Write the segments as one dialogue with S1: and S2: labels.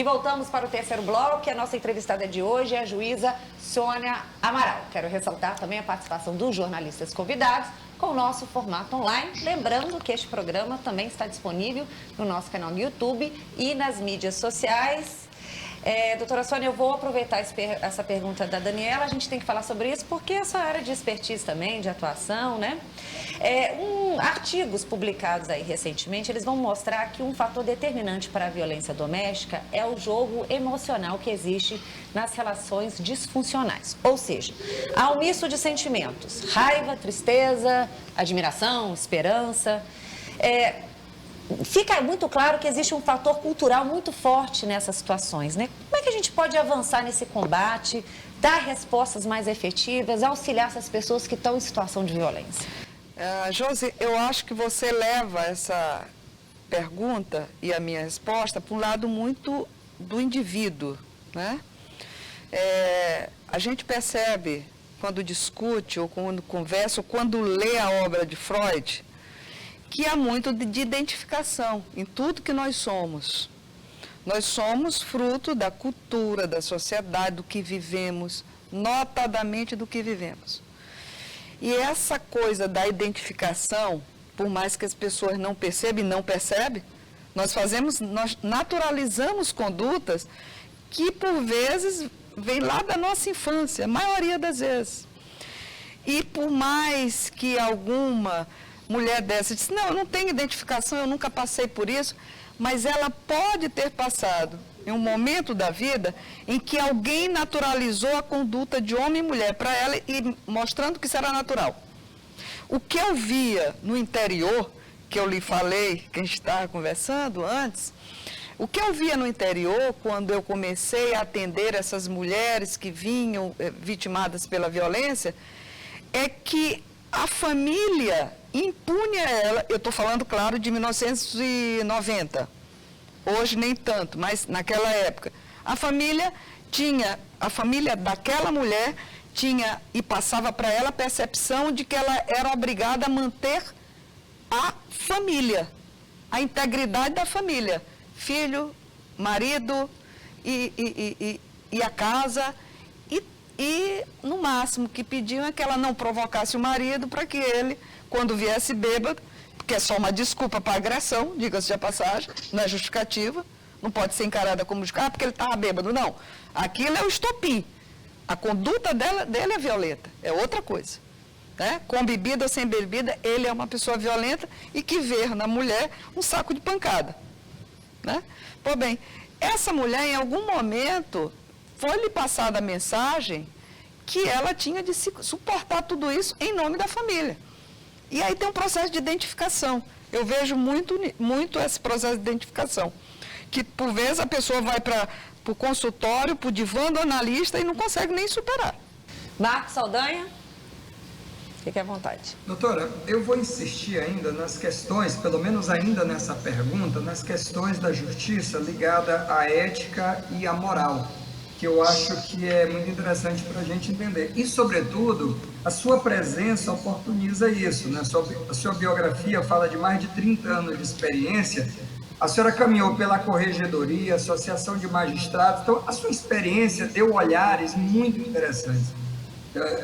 S1: E voltamos para o terceiro bloco, que a nossa entrevistada de hoje é a juíza Sônia Amaral. Quero ressaltar também a participação dos jornalistas convidados com o nosso formato online. Lembrando que este programa também está disponível no nosso canal no YouTube e nas mídias sociais. Doutora Sônia, eu vou aproveitar essa pergunta da Daniela, a gente tem que falar sobre isso porque é sua área de expertise também, de atuação, né? Artigos publicados aí recentemente, eles vão mostrar que um fator determinante para a violência doméstica é o jogo emocional que existe nas relações disfuncionais. Ou seja, há um misto de sentimentos, raiva, tristeza, admiração, esperança. Fica muito claro que existe um fator cultural muito forte nessas situações, né? Como é que a gente pode avançar nesse combate, dar respostas mais efetivas, auxiliar essas pessoas que estão em situação de violência?
S2: Josi, eu acho que você leva essa pergunta e a minha resposta para um lado muito do indivíduo, né? A gente percebe quando discute ou quando conversa ou quando lê a obra de Freud que há muito de identificação em tudo que nós somos. Nós somos fruto da cultura, da sociedade, do que vivemos, notadamente do que vivemos. E essa coisa da identificação, por mais que as pessoas não percebam e não percebem, nós naturalizamos condutas que, por vezes, vêm lá da nossa infância, a maioria das vezes. E por mais que alguma mulher dessa disse, não, eu não tenho identificação, eu nunca passei por isso, mas ela pode ter passado em um momento da vida em que alguém naturalizou a conduta de homem e mulher para ela e mostrando que isso era natural. O que eu via no interior, que eu lhe falei, que a gente estava conversando antes, o que eu via no interior, quando eu comecei a atender essas mulheres que vinham vitimadas pela violência, é que a família impunha ela, eu estou falando, claro, de 1990, hoje nem tanto, mas naquela época, a família daquela mulher tinha e passava para ela a percepção de que ela era obrigada a manter a família, a integridade da família, filho, marido e a casa. E, no máximo, que pediam é que ela não provocasse o marido para que ele, quando viesse bêbado, porque é só uma desculpa para agressão, diga-se de passagem, não é justificativa, não pode ser encarada como justificativa, porque ele estava bêbado, não. Aquilo é o estopim. A conduta dele é violenta, é outra coisa. Né? Com bebida ou sem bebida, ele é uma pessoa violenta e que vê na mulher um saco de pancada. Né? Pois bem, essa mulher, em algum momento, foi-lhe passada a mensagem que ela tinha de suportar tudo isso em nome da família. E aí tem um processo de identificação. Eu vejo muito esse processo de identificação. Que, por vezes, a pessoa vai para o consultório, para o divã do analista e não consegue nem superar.
S1: Marcos Saldanha, fique à vontade.
S3: Doutora, eu vou insistir ainda nas questões, pelo menos ainda nessa pergunta, nas questões da justiça ligada à ética e à moral, que eu acho que é muito interessante para a gente entender. E, sobretudo, a sua presença oportuniza isso, né? A sua biografia fala de mais de 30 anos de experiência. A senhora caminhou pela Corregedoria, Associação de Magistrados, então a sua experiência deu olhares muito interessantes.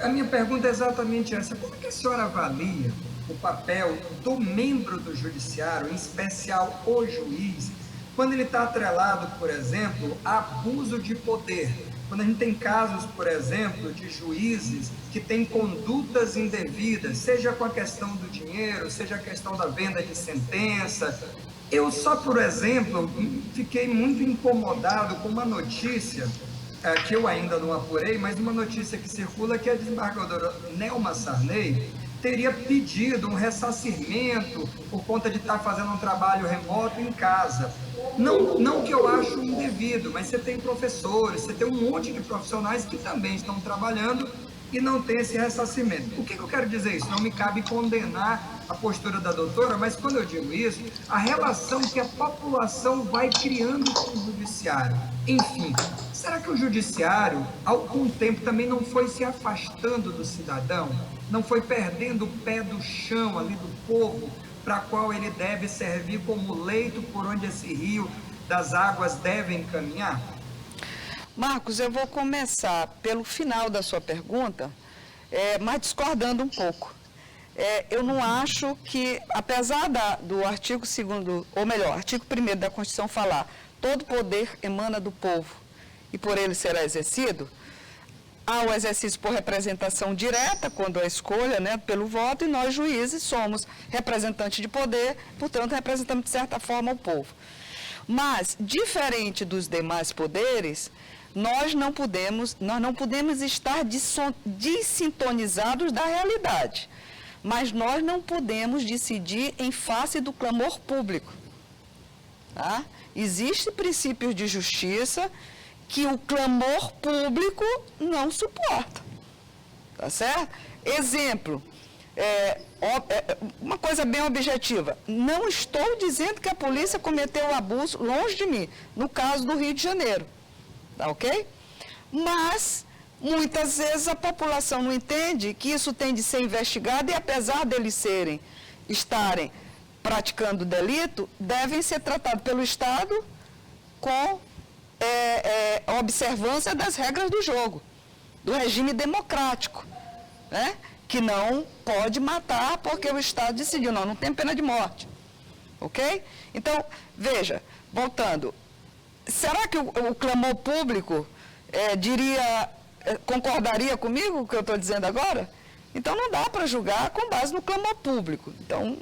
S3: A minha pergunta é exatamente essa: como é que a senhora avalia o papel do membro do judiciário, em especial o juiz, quando ele está atrelado, por exemplo, a abuso de poder? Quando a gente tem casos, por exemplo, de juízes que têm condutas indevidas, seja com a questão do dinheiro, seja a questão da venda de sentença. Eu só, por exemplo, fiquei muito incomodado com uma notícia que eu ainda não apurei, mas uma notícia que circula que a desembargadora Nelma Sarney teria pedido um ressarcimento por conta de estar fazendo um trabalho remoto em casa. Não que eu acho indevido, mas você tem professores, você tem um monte de profissionais que também estão trabalhando e não tem esse ressarcimento. O que eu quero dizer isso? Não me cabe condenar a postura da doutora, mas quando eu digo isso, a relação que a população vai criando com o judiciário. Enfim, será que o judiciário, há algum tempo, também não foi se afastando do cidadão? Não foi perdendo o pé do chão ali do povo, para qual ele deve servir como leito por onde esse rio das águas devem caminhar?
S2: Marcos, eu vou começar pelo final da sua pergunta, mas discordando um pouco. Eu não acho que, apesar do artigo 2º, ou melhor, artigo 1º da Constituição falar, todo poder emana do povo e por ele será exercido, há o exercício por representação direta, quando a escolha, né, pelo voto, e nós juízes somos representantes de poder, portanto representamos de certa forma o povo. Mas, diferente dos demais poderes, nós não podemos estar dessintonizados da realidade. Mas nós não podemos decidir em face do clamor público. Tá? Existem princípios de justiça que o clamor público não suporta. Tá certo? Exemplo, uma coisa bem objetiva. Não estou dizendo que a polícia cometeu abuso, longe de mim, no caso do Rio de Janeiro. Tá ok? Mas muitas vezes a população não entende que isso tem de ser investigado e, apesar deles estarem praticando delito, devem ser tratados pelo Estado com a observância das regras do jogo, do regime democrático, né? Que não pode matar porque o Estado decidiu, não tem pena de morte. Ok? Então, veja, voltando, será que o clamor público concordaria comigo com o que eu estou dizendo agora? Então não dá para julgar com base no clamor público. Então,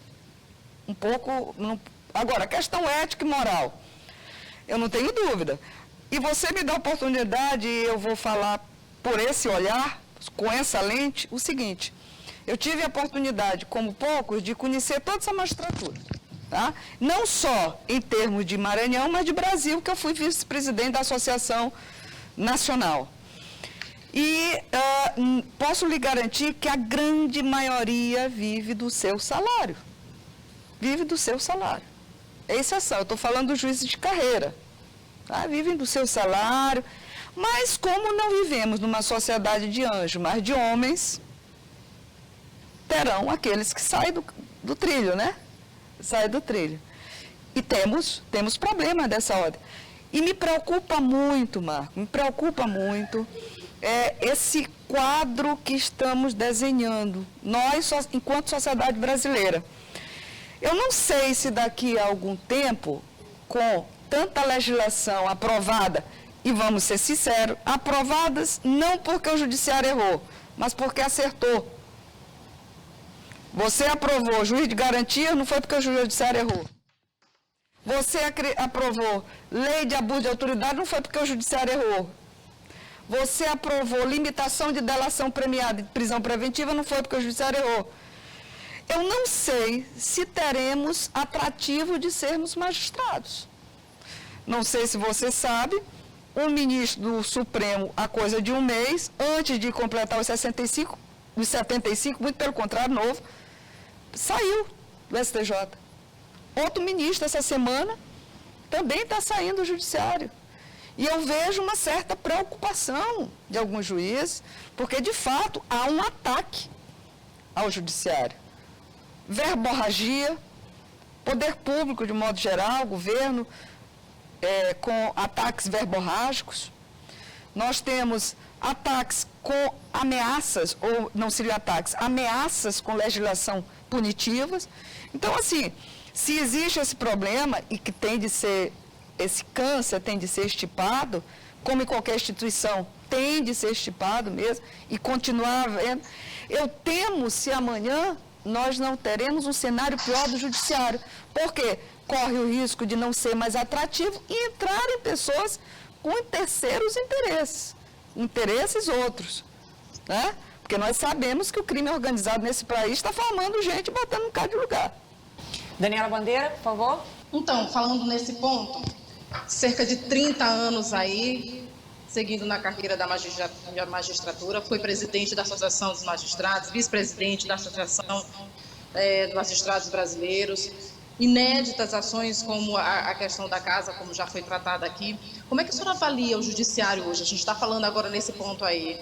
S2: um pouco... Agora, questão ética e moral, eu não tenho dúvida. E você me dá a oportunidade, e eu vou falar por esse olhar, com essa lente, o seguinte: eu tive a oportunidade, como poucos, de conhecer toda essa magistratura. Tá? Não só em termos de Maranhão, mas de Brasil, que eu fui vice-presidente da Associação Nacional. E posso lhe garantir que a grande maioria vive do seu salário. Vive do seu salário. É exceção, eu estou falando dos juízes de carreira. Tá? Vivem do seu salário. Mas como não vivemos numa sociedade de anjos, mas de homens, terão aqueles que saem do trilho, né? Saem do trilho. E temos problema dessa ordem. E me preocupa muito, Marco, me preocupa muito esse quadro que estamos desenhando, nós, enquanto sociedade brasileira. Eu não sei se daqui a algum tempo, com tanta legislação aprovada, e vamos ser sinceros, aprovadas não porque o judiciário errou, mas porque acertou. Você aprovou juiz de garantia, não foi porque o judiciário errou. Você aprovou lei de abuso de autoridade, não foi porque o judiciário errou. Você aprovou limitação de delação premiada e prisão preventiva, não foi porque o judiciário errou. Eu não sei se teremos atrativo de sermos magistrados. Não sei se você sabe, um ministro do Supremo, há coisa de um mês, antes de completar os 75, muito pelo contrário, novo, saiu do STJ. Outro ministro, essa semana, também está saindo do judiciário. E eu vejo uma certa preocupação de alguns juízes, porque, de fato, há um ataque ao judiciário. Verborragia, poder público, de modo geral, governo, com ataques verborrágicos. Nós temos ataques com ameaças, ou não seriam ataques, ameaças com legislação punitivas. Então, assim, se existe esse problema e que tem de ser, esse câncer tem de ser estipado, como em qualquer instituição, tem de ser estipado mesmo, e continuar havendo, eu temo se amanhã nós não teremos um cenário pior do judiciário. Por quê? Corre o risco de não ser mais atrativo e entrarem pessoas com terceiros interesses outros, né? Porque nós sabemos que o crime organizado nesse país está formando gente botando um bocado de lugar.
S1: Daniela Bandeira, por favor.
S4: Então, falando nesse ponto, cerca de 30 anos aí, seguindo na carreira da magistratura, fui presidente da Associação dos Magistrados, vice-presidente da Associação dos Magistrados Brasileiros, inéditas ações como a questão da casa, como já foi tratada aqui. Como é que a senhora avalia o judiciário hoje? A gente está falando agora nesse ponto aí.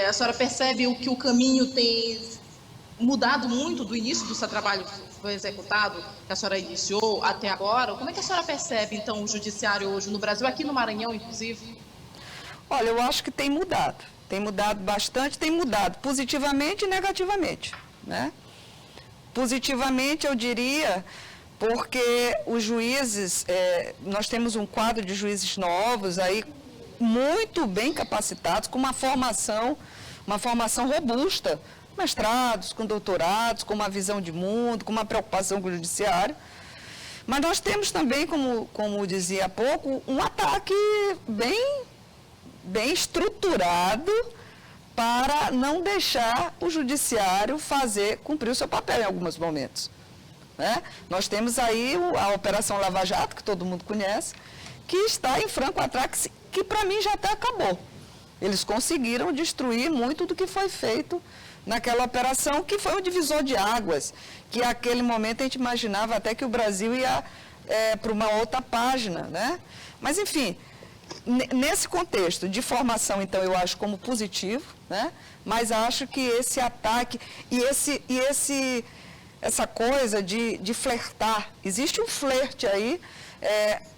S4: A senhora percebe que o caminho tem mudado muito do início do seu trabalho foi executado, que a senhora iniciou até agora. Como é que a senhora percebe, então, o judiciário hoje no Brasil, aqui no Maranhão, inclusive?
S2: Olha, eu acho que tem mudado bastante, tem mudado positivamente e negativamente, né? Positivamente, eu diria, porque os juízes, nós temos um quadro de juízes novos aí, muito bem capacitados, com uma formação robusta, mestrados, com doutorados, com uma visão de mundo, com uma preocupação com o judiciário. Mas nós temos também, como dizia há pouco, um ataque bem estruturado para não deixar o judiciário cumprir o seu papel em alguns momentos, né? Nós temos aí a Operação Lava Jato, que todo mundo conhece, que está em franco ataque, que para mim já até acabou. Eles conseguiram destruir muito do que foi feito naquela operação, que foi um divisor de águas, que naquele momento a gente imaginava até que o Brasil ia para uma outra página, né? Mas, enfim, nesse contexto de formação, então, eu acho como positivo, né? Mas acho que esse ataque e essa coisa de flertar, existe um flerte aí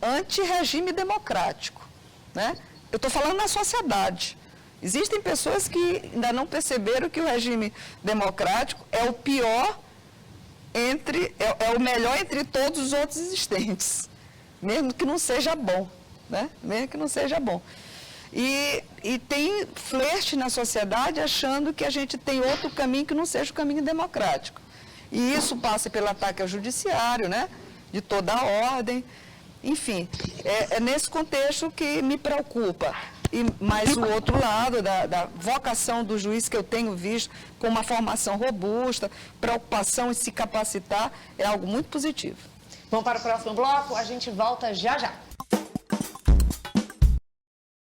S2: anti-regime democrático, né? Eu estou falando na sociedade. Existem pessoas que ainda não perceberam que o regime democrático é o pior é o melhor entre todos os outros existentes, mesmo que não seja bom, né? Mesmo que não seja bom. E tem flerte na sociedade achando que a gente tem outro caminho que não seja o caminho democrático. E isso passa pelo ataque ao judiciário, né? De toda a ordem. Enfim, é nesse contexto que me preocupa. Mas o outro lado, da vocação do juiz que eu tenho visto, com uma formação robusta, preocupação em se capacitar, é algo muito positivo.
S1: Vamos para o próximo bloco, a gente volta já já.